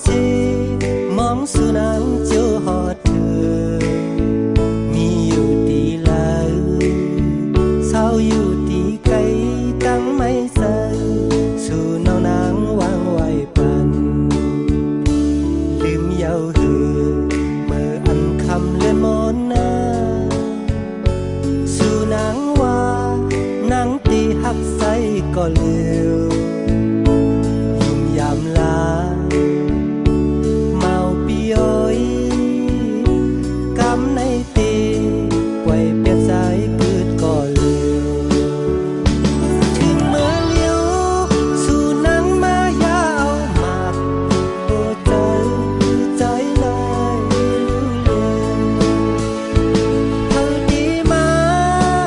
เชมองสุนังเจ้าหอดเธอมีอยู่ตีลาวเศร้าอยู่ตีไกลตั้งไม่ใส่สู่น้องนางวางไว้ปันลืมเยาเหือเมื่ออันคำเลื่อนมนนาสู่นางว่านางตีหักใส่ก็เลือยุ่มยามลาเมาปีย้อยกำในตีไว้เปลี่ยนสายปืดก็เลือถึงเมื่อเลี้ยวสู่นางมายาวมากโอ้ใจใจลายลือเลือเท่าดีมา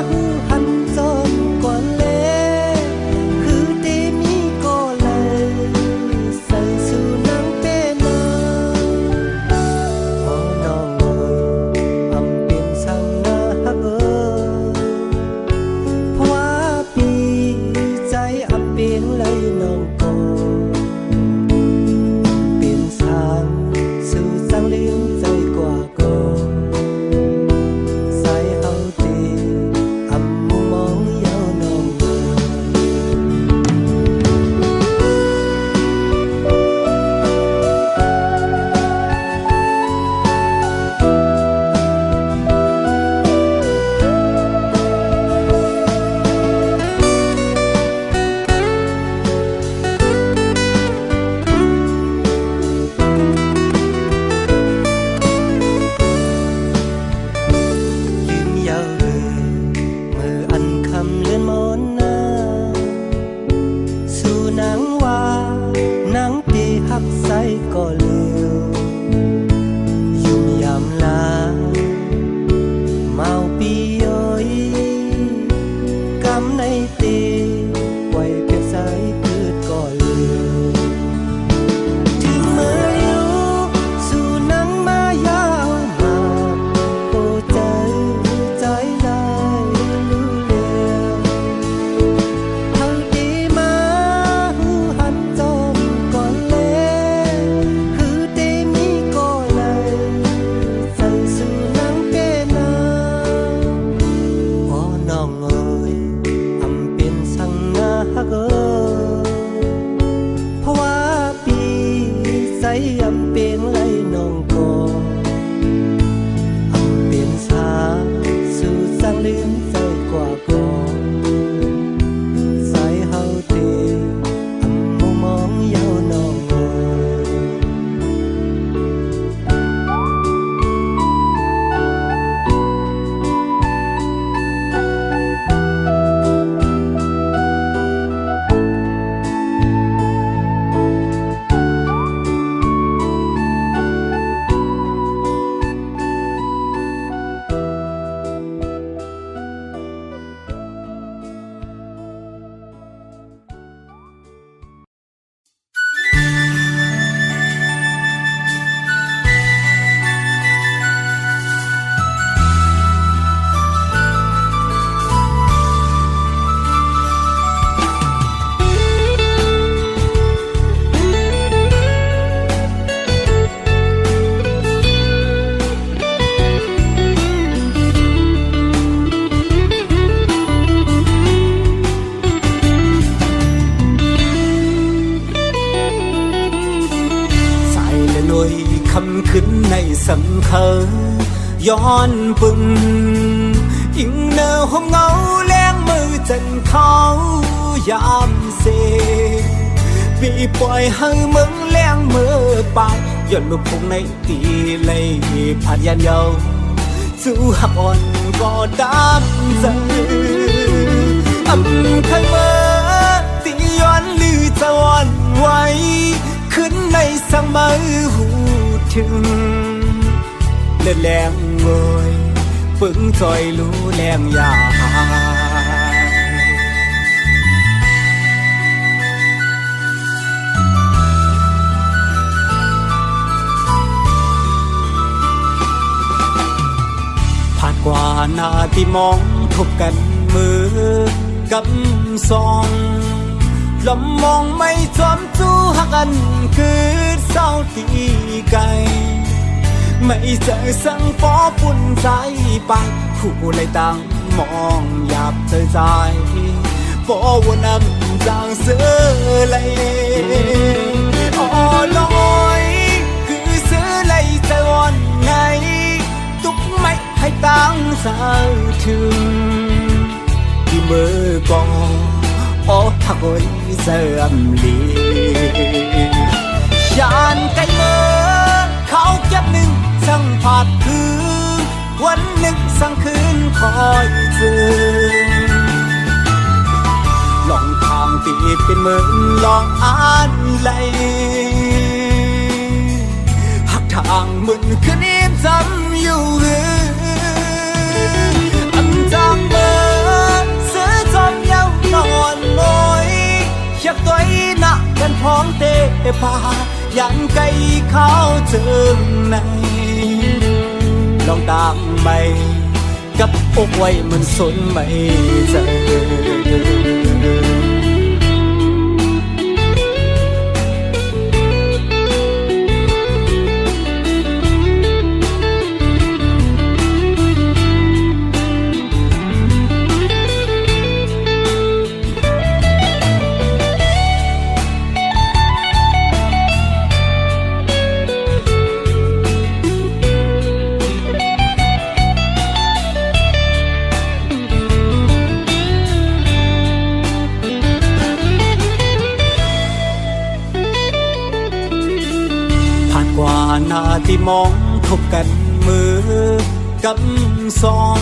หูหันจนก่อนเลคือตีมีก็เลยใส่สู่นางเป็นนาพอน้องเอ๋ยอำเป็นสังนาฮักเอ๋ยเพราะว่าปีใจอำเป็นเลยน้องก่อนเป็นสางสู่สังลืมใจกว่าก่อนใส่เฮาตีอำมุมองเยาน้องเอ๋ลืมเยาเอ่ยเมื่ออันคำเลื่อนมนนาสู่นางว่านางตีหักใส่ก็เลือยุ่มยามลาเมาปีย้อยกำในตีไว้เพียงสายพืชก็เลือถึงเมื่อเลี้ยวสู่นางมายาวมากโอ้ใจใจลายลือเลือเท่าดีมาหูหันจมก่อนเลคือตีมีก็เลยใส่สู่นางเป็นนาอ๋อน้องเอ๋ยอำเป็นสังนาฮักเอ๋ยเพราะว่าปีใส่อำเป็นไรน้องก่อนอำเป็นสางสู่สังลืมใจกว่าก่อนใส่เฮาตีอำมุมองเยาน้องเอ๋ย คำขึ้นในสังเคยย้อนปึงอิงเนอห้องเงาแรงมือจันเขายามเสปีปล่อยให้มึงแรงมือไปย้อนมือคงในตีเลยผ่านยันเยาสู้หักอ่อนก็ดำใจอำเคยเมื่อตีย้อนลือจะวันไว้ขึ้นในสังมือหูถึงเล่นแรงเงยปึงจอยรู้แรงยาผ่านกว่าหน้าที่มองพบกันมือกับซองลำมองไม่จอมจู้หักกันคือเศร้า sao thì cay mày giờ sang phó buồn dài bạc khu lại tăng mong dạp thời dài phó buồn âm giang xưa lại lối cứ xưa lại tay hoàn ngày túc mày hay tăng sao thương thì mơ có thắc ôi giờ âm lì chán cái mơ khao kiếpนึงสั่งผาดคืนวันหนึ่งสั่งคืนคอยเจอลองทางที่เป็นเหมือนลองอ่านไหลหักทางเหมือนคืนนี้จำอยู่อันจางเมื่อซื้อจอมยาวนอนน้อยอยากตัวหนักกันพร้อมเตะป่ายันไกลเข้าเจอในลองตามไปกับอกไว้มันสนไม่เจอหน้าที่มองทบกันมือกำซอง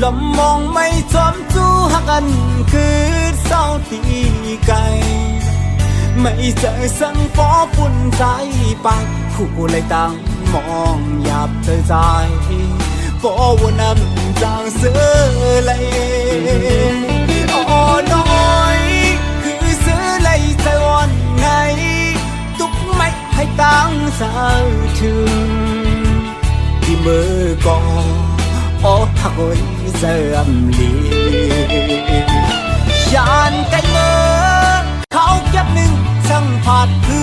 ลมมองไม่จอมจู้หักกันคือเศร้าตีไกลไม่เจอสังฟอปุ่นใจปากคู่เลยตั้งมองหยาบเธอใจฟอวันน้ำจางเสือเลยน้อยคือเสือเลยใจวันไงตุกไม่ให้ตั้งสาวถึงที่มือก่อทักไว้เสื่อมลียานไกลเมื่อเขาเก็บหนึ่งสั่งผาดคื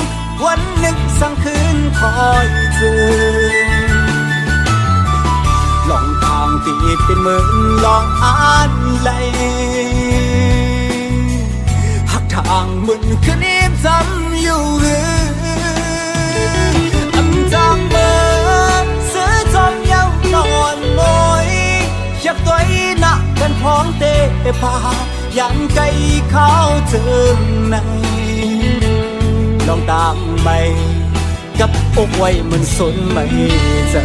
นวันหนึ่งสั่งคืนคอยเจอลองทางที่เป็นเหมือนลองอ่านไหลหักทางเหมือนคืนนี้จำอยู่อันจางเมื่อซื้อจอมยาวนอนน้อยอยากตัวหนักกันพร้อมเตะป่ายันไกลเข้าเจอในลองตามไปกับอกไว้มันสนไม่เจอ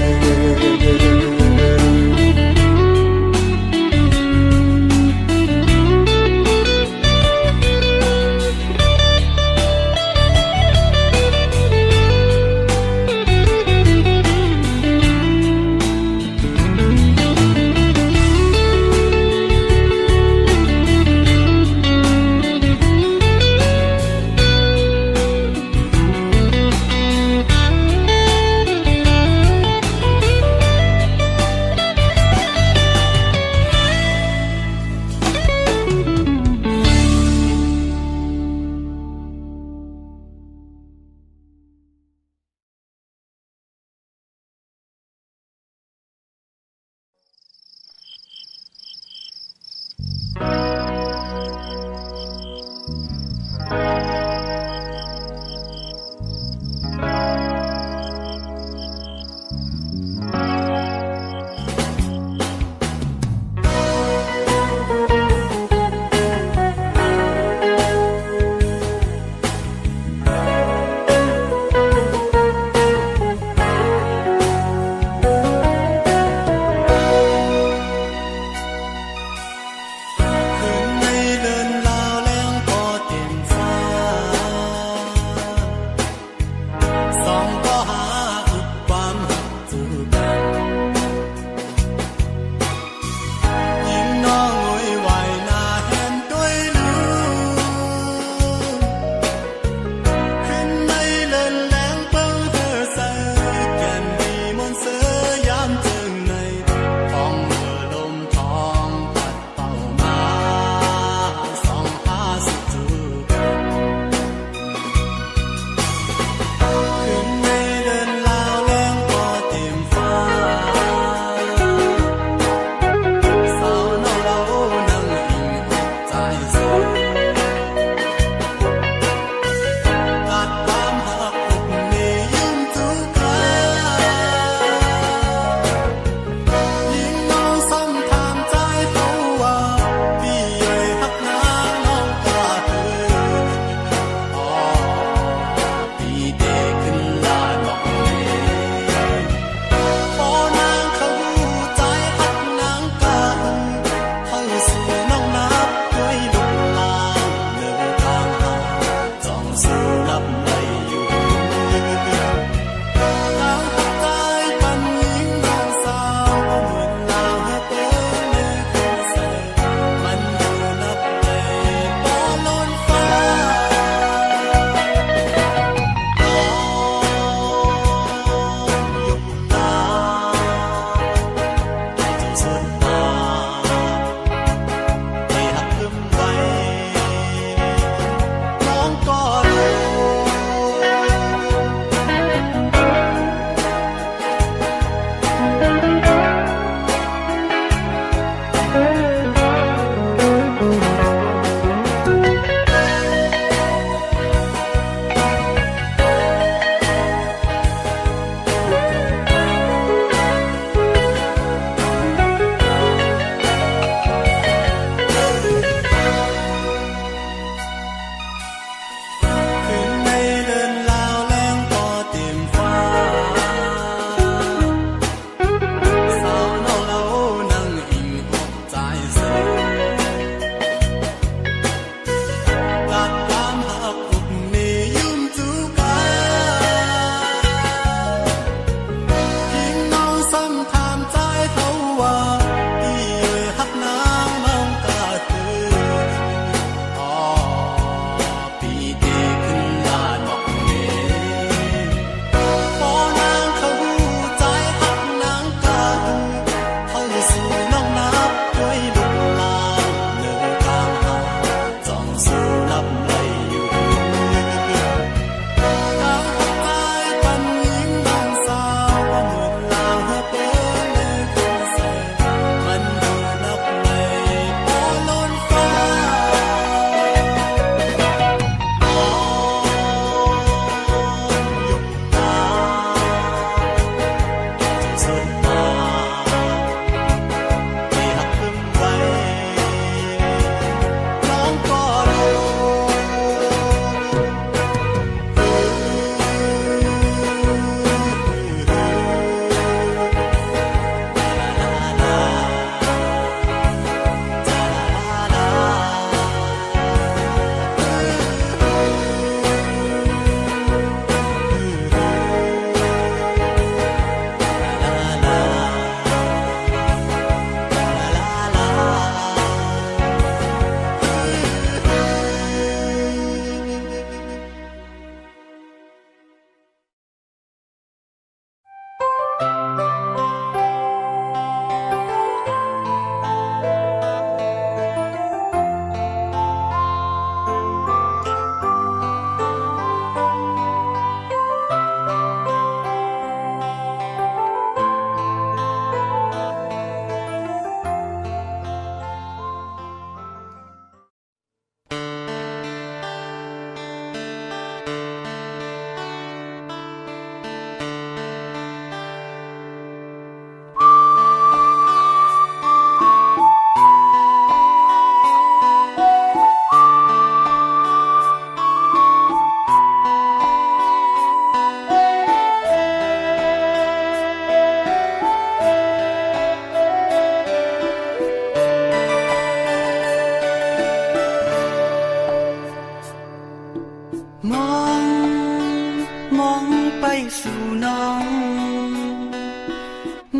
มองไปสู่น้อง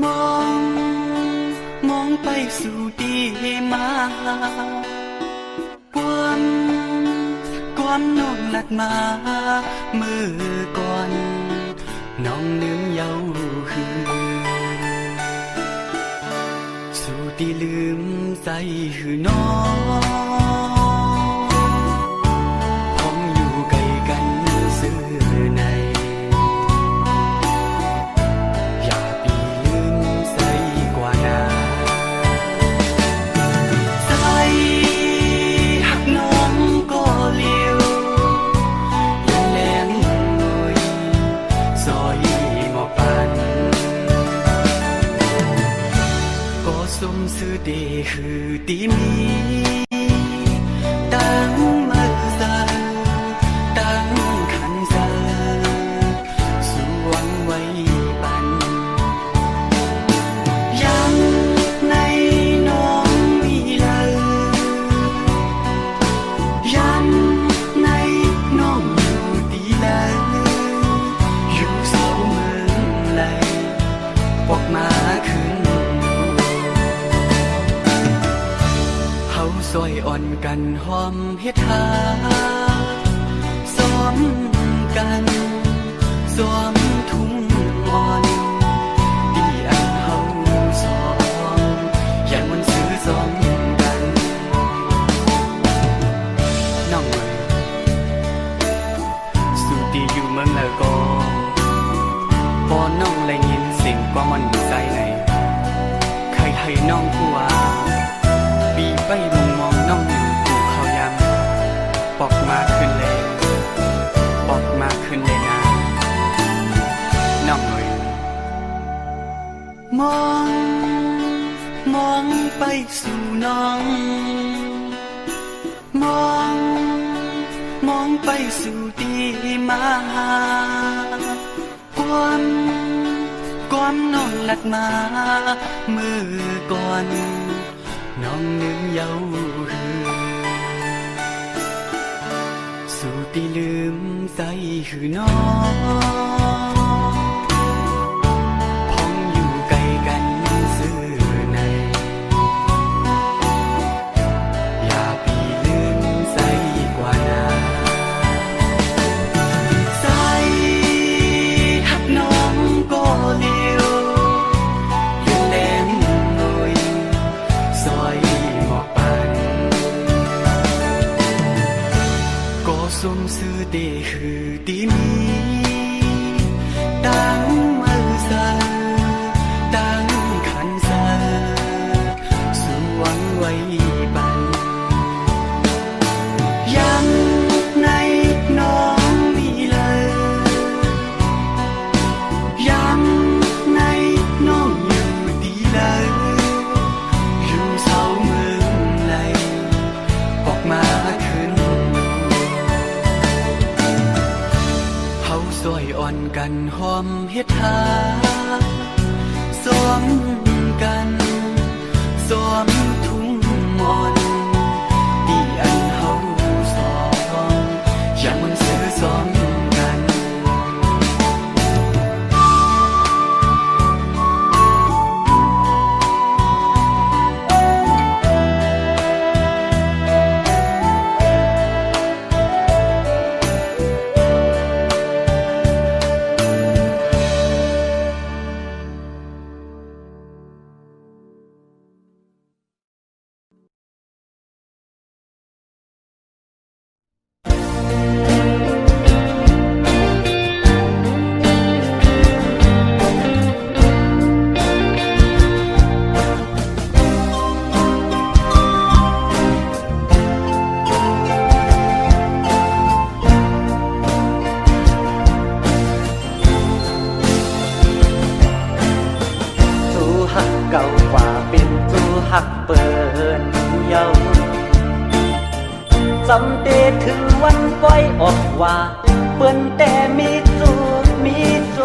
มองไปสู่ดีมาความน้องหลัดมามือก่อนน้องลืมเยาคือสู่ที่ลืมใจคือน้องผมอยู่ไกลกันซื่อในอย่าปีลืมใส่กว่านาใจหักน้องก็เลี้ยวแลงหน่อยซอยหมอปันก็สมซื่อเดคือตีมีตั้งมือซาตั้งขันซาสู่หวังไว้ปันยังในน้องมีเลยยังในน้องอยู่ดีเลยอยู่เสาเมืองเลยปอกมาขึ้นเฮาซอยอ่อนกันหอมเฮ็ดหาซ้อมกันซ้อมทุ่งอ่อนดีอันเฮาสองอย่างมันซื้อซ้อมกันน้องเอ๋ยสุดีอยู่เมืองแล้วก็พอน้องได้ยินเสียงความมันใจในใครให้น้องผู้ว่าปีไปมองน้องอยู่กูเขายำปอกมาขึ้นเลยปอกมาขึ้นเลยนะน้องเอ๋ยมองไปสู่น้องมองไปสู่ดีมาความน้องหลัดมามือก่อนน้องนึกเยาคือสู่ที่ลืมใจคือน้องพ้องอยู่ไกลกันซื่อในอย่าปีลืมใจกว่านาใจหักน้องก็เลี้ยวอยู่แลงหน่อยซอยหมอปันก็สมซื่อเดคือดีมีตั้งมือซาตั้งขันซาสู่หวังไว้ปันยังในน้องมีเลยยังในน้องอยู่ดีเลยอยู่เสาเมืองเลยออกมาขึ้นเฮาซอยอ่อนกันหอมเฮ็ดหาซ้อมกันซ้อมทุ่งอ่อนดีอันเฮาสองอย่างมันซื้อซ้อมกัน เก่ากว่าเป็นตัวหักเปินเยาจำเตถึงวันปล่อยออกว่าเปิ้นแต่มีจูมีโจ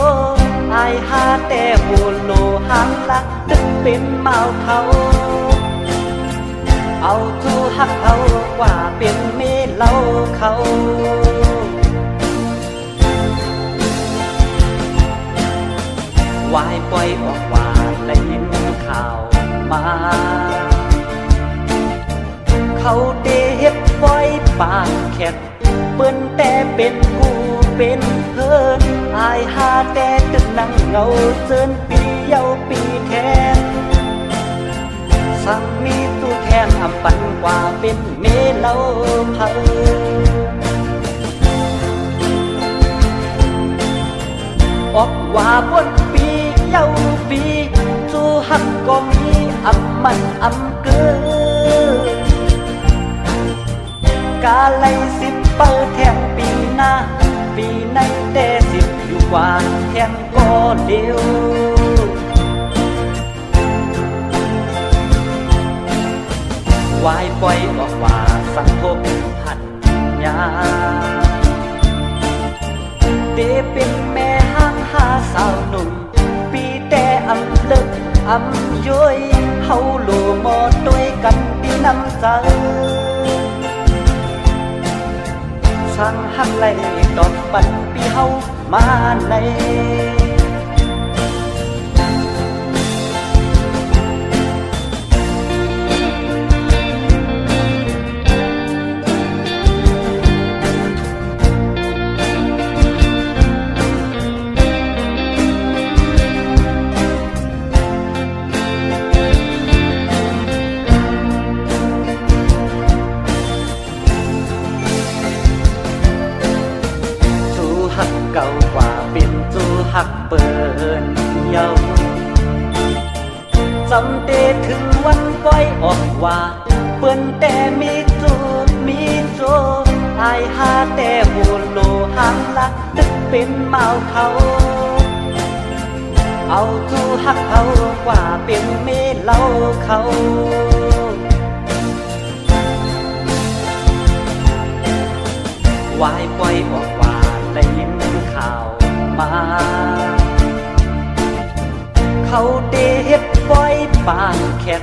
อายหาแต่บูโลหังลักตึกเป็นเมาเขาเอาจูหักเอากว่าเป็นเมเล่าเขา วายปล่อยออกว่าได้ยินข่าวมาเขาเดเฮ็ดปล่อยปากแคบเปิ้นแต่เป็นกูเป็นเพิ่นอายหาแต่ตึกนั่งเงาเซินปีเยาปีแทนสั่งมีตู้แทนอำปันกว่าเป็นเมเล่าเพิ่นออกว่าบนปีเยาปีสู้หักก็มีอำมันอำเกินกาไลสิบเปิดแทงปีหน้าปีในแต่สิบอยู่กว่าแทงก็เดียววายปล่อยออกว่าสังคมหันยาเดเป็นแม่ห้างหาสาวหนุ่มปีแต่อำลึกอำย้อยเฮาโลมอด้วยกันดีน้ำใจสั่งหักไหลดอกปันปีเฮามาในหักเก่ากว่าเป็นจูหักเปินเยาจำเตถึงวันปล่อยออกว่าเปิ้นแต่มีจูมีโจอายหาแต่หูโลหังลักตึกเป็นเมาเขาเอาจูหักเขากว่าเป็นเมเล่าเขาวายปล่อยออกว่าได้ยินข่าวมาเขาเดเฮ็ดปล่อยปากแคบ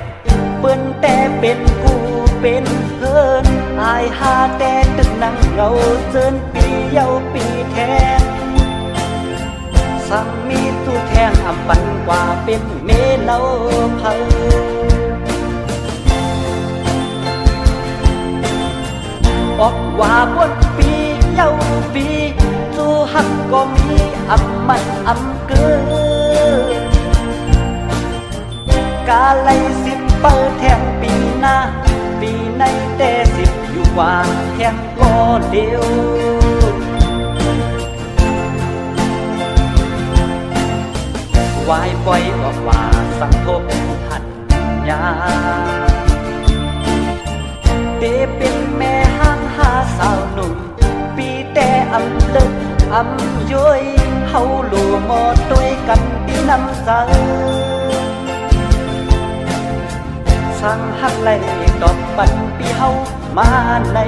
เปิ้นแต่เป็นกูเป็นเพิ่นอายหาแต่ตึกนั่งเงาเจินปีเยาปีแทนสั่งมีตู้แทงอำปันกว่าเป็นเมเล่าเพิ่นออกว่าบนปีเยาปีสู้หักก็มีอำมันอำเกินกาไลสิบเปิดแทงปีหน้าปีในแต่สิบอยู่กว่าแทงก็เดียววายปล่อยออกว่าสังคมหันยาเดเป็นแม่ห้างหาสาวหนุ่มปีแต่อำลึกอำย้อยเฮาโลมอด้วยกันดีน้ำใจสั่งหักไหลดอกปันปีเฮามาใน